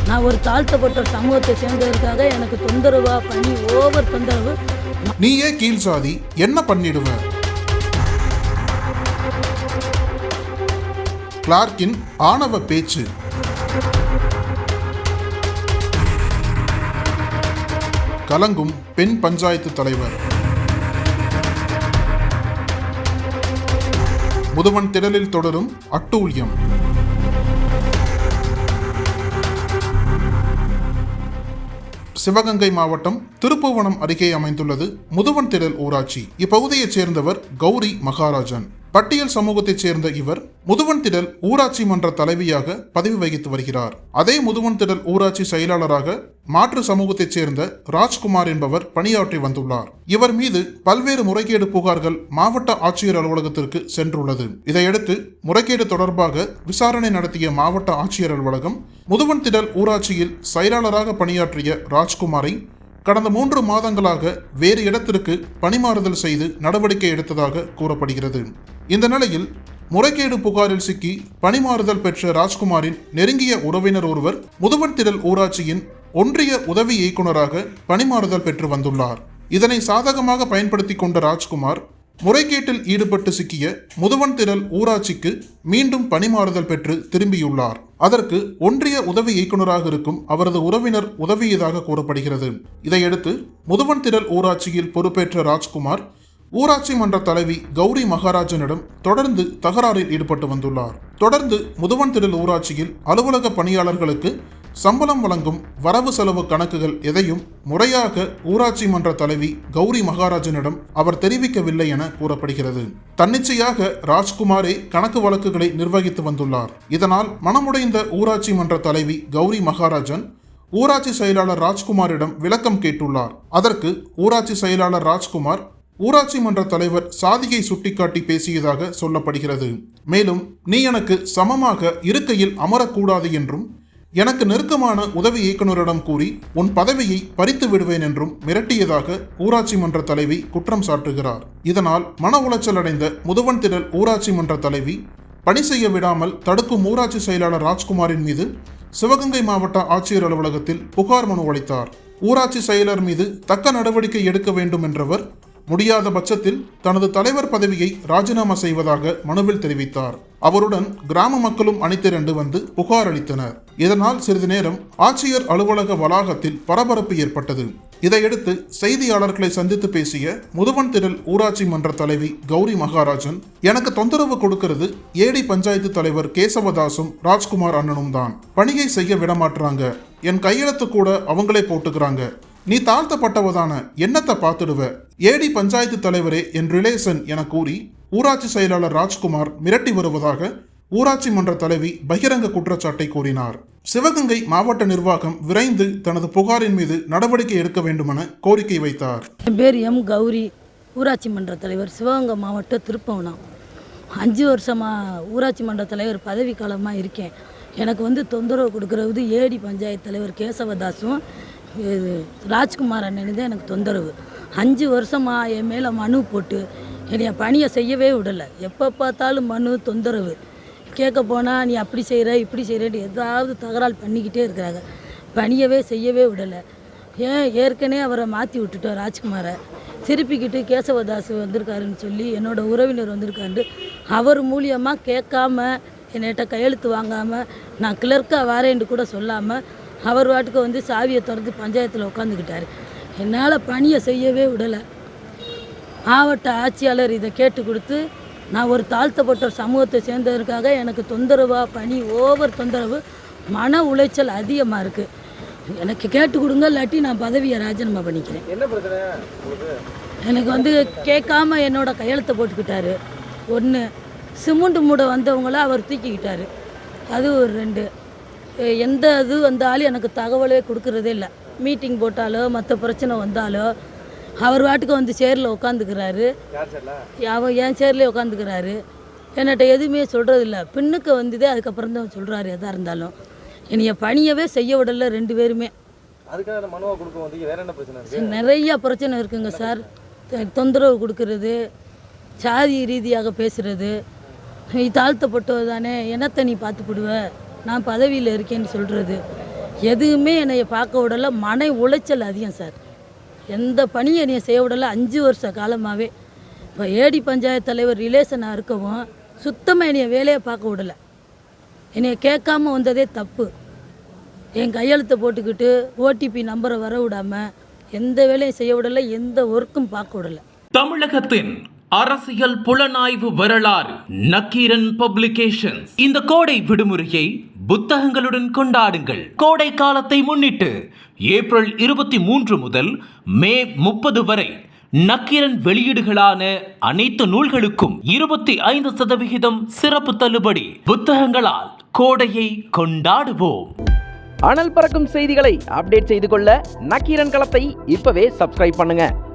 நான் ஒரு தாழ்த்தப்பட்ட சமூகத்தை சேர்ந்ததற்காக எனக்கு தொந்தரவா பண்ணி ஓவர் தொந்தரவு. நீயே கீழ் சாதி என்ன பண்ணிடுவ? கிளார்க்கின் ஆணவ பேச்சு. கலங்கும் பெண் பஞ்சாயத்து தலைவர். முதுவன் திடலில் தொடரும் அட்டூழியம். சிவகங்கை மாவட்டம் திருப்புவனம் அருகே அமைந்துள்ளது முதுவன் திடல் ஊராட்சி. இப்பகுதியைச் சேர்ந்தவர் கௌரி மகாராஜன். பட்டியல் சமூகத்தைச் சேர்ந்த இவர் முதுவன் திடல் ஊராட்சி மன்ற தலைவியாக பதவி வகித்து வருகிறார். அதே முதுவன் திடல் ஊராட்சி செயலாளராக மாற்று சமூகத்தைச் சேர்ந்த ராஜ்குமார் என்பவர் பணியாற்றி வந்துள்ளார். இவர் மீது பல்வேறு முறைகேடு புகார்கள் மாவட்ட ஆட்சியர் அலுவலகத்திற்கு சென்றுள்ளது. இதையடுத்து முறைகேடு தொடர்பாக விசாரணை நடத்திய மாவட்ட ஆட்சியர் அலுவலகம் முதுவன் திடல் ஊராட்சியில் செயலாளராக பணியாற்றிய ராஜ்குமாரை கடந்த 3 மாதங்களாக வேறு இடத்திற்கு பணிமாறுதல் செய்து நடவடிக்கை எடுத்ததாக கூறப்படுகிறது. இந்த நிலையில் முறைகேடு புகாரில் சிக்கி பணிமாறுதல் பெற்ற ராஜ்குமாரின் நெருங்கிய உறவினர் ஒருவர் முதுவன் திடல் ஊராட்சியின் ஒன்றிய உதவி இயக்குநராக பணிமாறுதல் பெற்று வந்துள்ளார். இதனை சாதகமாக பயன்படுத்தி கொண்ட ராஜ்குமார் முறைகேட்டில் ஈடுபட்டு சிக்கிய முதுவன் திடல் ஊராட்சிக்கு மீண்டும் பணிமாறுதல் பெற்று திரும்பியுள்ளார். அதற்கு ஒன்றிய உதவி இயக்குநராக இருக்கும் அவரது உறவினர் உதவியதாக கூறப்படுகிறது. இதையடுத்து முதுவன் திடல் ஊராட்சியில் பொறுப்பேற்ற ராஜ்குமார் ஊராட்சி மன்ற தலைவி கௌரி மகாராஜனிடம் தொடர்ந்து தகராறில் ஈடுபட்டு வந்துள்ளார். தொடர்ந்து முதுவன் திடல் ஊராட்சியில் அலுவலக பணியாளர்களுக்கு சம்பளம் வழங்கும் வரவு செலவு கணக்குகள் எதையும் முறையாக ஊராட்சி மன்ற தலைவி கௌரி மகாராஜனிடம் அவர் தெரிவிக்கவில்லை என கூறப்படுகிறது. தன்னிச்சையாக ராஜ்குமாரே கணக்கு வழக்குகளை நிர்வகித்து வந்துள்ளார். இதனால் மனமுடைந்த ஊராட்சி மன்ற தலைவி கௌரி மகாராஜன் ஊராட்சி செயலாளர் ராஜ்குமாரிடம் விளக்கம் கேட்டுள்ளார். அதற்கு ஊராட்சி செயலாளர் ராஜ்குமார் ஊராட்சி மன்ற தலைவர் சாதியை சுட்டிக்காட்டி பேசியதாக சொல்லப்படுகிறது. மேலும் நீ எனக்கு சமமாக இருக்கையில் அமரக்கூடாது என்றும் எனக்கு நெருக்கமான உதவி இயக்குநரிடம் கூறி உன் பதவியை பறித்து விடுவேன் என்றும் மிரட்டியதாக ஊராட்சி மன்ற தலைவி குற்றம் சாட்டுகிறார். இதனால் மன உளைச்சல் அடைந்த முதுவன் திடல் ஊராட்சி மன்ற தலைவி பணி செய்ய விடாமல் தடுக்கும் ஊராட்சி செயலாளர் ராஜ்குமாரின் மீது சிவகங்கை மாவட்ட ஆட்சியர் அலுவலகத்தில் புகார் மனு அளித்தார். ஊராட்சி செயலர் மீது தக்க நடவடிக்கை எடுக்க வேண்டும் என்றவர் முடியாத பட்சத்தில் தனது தலைவர் பதவியை ராஜினாமா செய்வதாக மனுவில் தெரிவித்தார். அவருடன் கிராம மக்களும் அணிதிரண்டு வந்து புகார் அளித்தனர். இதனால் சிறிது நேரம் ஆட்சியர் அலுவலக வளாகத்தில் பரபரப்பு ஏற்பட்டது. இதையடுத்து செய்தியாளர்களை சந்தித்து பேசிய முதுவன் திடல் ஊராட்சி மன்ற தலைவி கௌரி மகாராஜன், எனக்கு தொந்தரவு கொடுக்கிறது ஏடி பஞ்சாயத்து தலைவர் கேசவதாசும் ராஜ்குமார் அண்ணனும் தான். பணியை செய்ய விடமாட்டுறாங்க. என் கையெழுத்து கூட அவங்களே போட்டுக்கிறாங்க. நீ தாழ்த்தப்பட்டவதான என்னத்தை பார்த்துடுவ? ஏடி பஞ்சாயத்து தலைவரே என் ரிலேஷன் என கூறி ஊராட்சி செயலாளர் ராஜ்குமார் மிரட்டி வருவதாக ஊராட்சி மன்ற தலைவி பகிரங்க குற்றச்சாட்டை கூறினார். சிவகங்கை மாவட்ட நிர்வாகம் விரைந்து தனது புகாரின் மீது நடவடிக்கை எடுக்க வேண்டுமென கோரிக்கை வைத்தார். என் பேர் எம் கௌரி, ஊராட்சி மன்ற தலைவர், சிவகங்கை மாவட்ட திருப்புவனம். 5 வருஷமாக ஊராட்சி மன்ற தலைவர் பதவி காலமாக இருக்கேன். எனக்கு தொந்தரவு கொடுக்கறது ஏடி பஞ்சாயத்து தலைவர் கேசவதாசும் ராஜ்குமார் அண்ணன் தான் எனக்கு தொந்தரவு. 5 வருஷமாக என் மேலே மனு போட்டு என்னை பணியை செய்யவே விடலை. எப்போ பார்த்தாலும் மனு தொந்தரவு. கேட்க போனால் நீ அப்படி செய்கிற இப்படி செய்கிறேன்னு ஏதாவது தகராறு பண்ணிக்கிட்டே இருக்கிறாங்க. பணியவே செய்யவே விடலை. ஏற்கனவே அவரை மாற்றி விட்டுட்டோம் ராஜ்குமாரை. திருப்பிக்கிட்டு கேசவதாஸ் வந்திருக்காருன்னு சொல்லி என்னோட உறவினர் வந்திருக்காரு. அவர் மூலியமாக கேட்காம என்னிட்ட கையெழுத்து வாங்காமல் நான் கிளர்க்காக வாரேன்னு கூட சொல்லாமல் அவர் வாட்டுக்கு சாவியை திறந்து பஞ்சாயத்தில் உட்காந்துக்கிட்டார். என்னால் பணியை செய்யவே விடலை. மாவட்ட ஆட்சியாளர் இதை கேட்டு கொடுத்து நான் ஒரு தாழ்த்தப்பட்ட சமூகத்தை சேர்ந்ததற்காக எனக்கு தொந்தரவா பணி ஓவர் தொந்தரவு, மன உளைச்சல் அதிகமாக இருக்குது. எனக்கு கேட்டு கொடுங்க, இல்லாட்டி நான் பதவியை ராஜினாமா பண்ணிக்கிறேன். எனக்கு கேட்காம என்னோட கையெழுத்தை போட்டுக்கிட்டாரு. 1 சிமெண்ட் மூட வந்தவங்கள அவர் தூக்கிக்கிட்டார். அது ஒரு 2 எந்த இது வந்தாலும் எனக்கு தகவலே கொடுக்குறதே இல்லை. மீட்டிங் போட்டாலோ மற்ற பிரச்சனை வந்தாலோ அவர் வாட்டுக்கு சேரில் உட்காந்துக்கிறாரு. என் சேர்லேயே உட்காந்துக்கிறாரு. என்கிட்ட எதுவுமே சொல்கிறதில்ல. பின்னுக்கு அதுக்கப்புறம் தான் சொல்கிறாரு. எதாக இருந்தாலும் என்னைய பணியவே செய்ய விடலை 2 பேருமே. நிறையா பிரச்சனை இருக்குங்க சார். தொந்தரவு கொடுக்கறது, சாதி ரீதியாக பேசுகிறது, நீ தாழ்த்தப்பட்டது தானே என்னத்தை நீ பார்த்துப்பிடுவ, நான் பதவியில் இருக்கேன்னு சொல்கிறது, எதுவுமே என்னைய பார்க்க விடலை. மன உளைச்சல் அதிகம் சார். எந்த பணியை என்னைய செய்ய விடலை 5 வருஷ காலமாகவே. இப்போ ஏடி பஞ்சாயத்து தலைவர் ரிலேஷனாக இருக்கவும் சுத்தமாக என்னைய வேலையை பார்க்க விடலை. என்னைய கேட்காம வந்ததே தப்பு. என் கையெழுத்தை போட்டுக்கிட்டு ஓடிபி நம்பரை வர விடாமல் எந்த வேலையும் செய்ய விடலை, எந்த ஒர்க்கும் பார்க்க விடலை. தமிழகத்தின் அரசியல் புலனாய்வு வரலாறு நக்கீரன் பப்ளிகேஷன்ஸ். இந்த கோடை விடுமுறையை புத்தகங்களுடன் கொண்டாடுங்கள். கோடை காலத்தை முன்னிட்டு ஏப்ரல் 23 முதல் மே 30 வரை நக்கீரன் வெளியீடுகளான அனைத்து நூல்களுக்கும் 25% சிறப்பு தள்ளுபடி. புத்தகங்களால் கோடையை கொண்டாடுவோம். அனல் பறக்கும் செய்திகளை அப்டேட் செய்து கொள்ள நக்கீரன் களத்தை இப்பவே சப்ஸ்கிரைப் பண்ணுங்க.